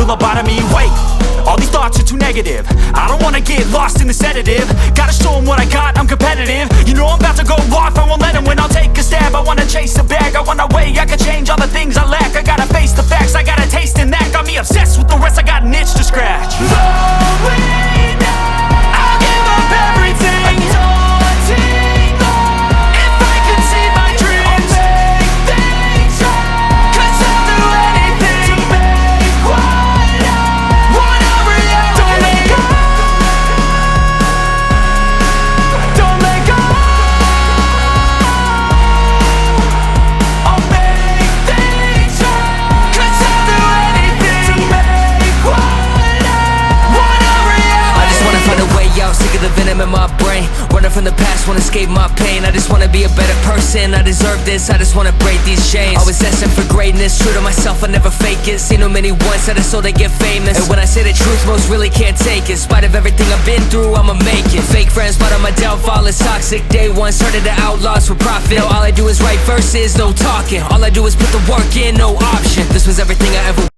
lobotomy. Wait, all these thoughts are too negative. I don't wanna get lost in the sedative. Gotta show them what I got, I'm competitive. You know I'm about to go off, I won't let them win. I'll take a stab, I wanna chase a bag. I want a way, I can change all the things I lack. I gotta face the facts, I got a taste in that. Got me obsessed with the rest, I got an itch to scratch. Slowing down, I'll give up everything. Daunting thought, if I could see my dreams, I'll make things right. 'Cause I'll do anything to make what I want a reality. Don't let go, don't let go. I'll make things right. 'Cause I'll do anything to make what I want a reality. I just wanna find a way out, sick of the venom in my brain. Running from the past, wanna escape my pain. I just wanna be a better person, I deserve this. I just wanna break these chains. Always asking for greatness, true to myself, I never fake it. Seen too many once that I so they get famous. And when I say the truth, most really can't take it. In spite of everything I've been through, I'ma make it. Fake friends, but on my downfall is toxic. Day one, started the outlaws for profit. Now all I do is write verses, no talking. All I do is put the work in, no option. This was everything I ever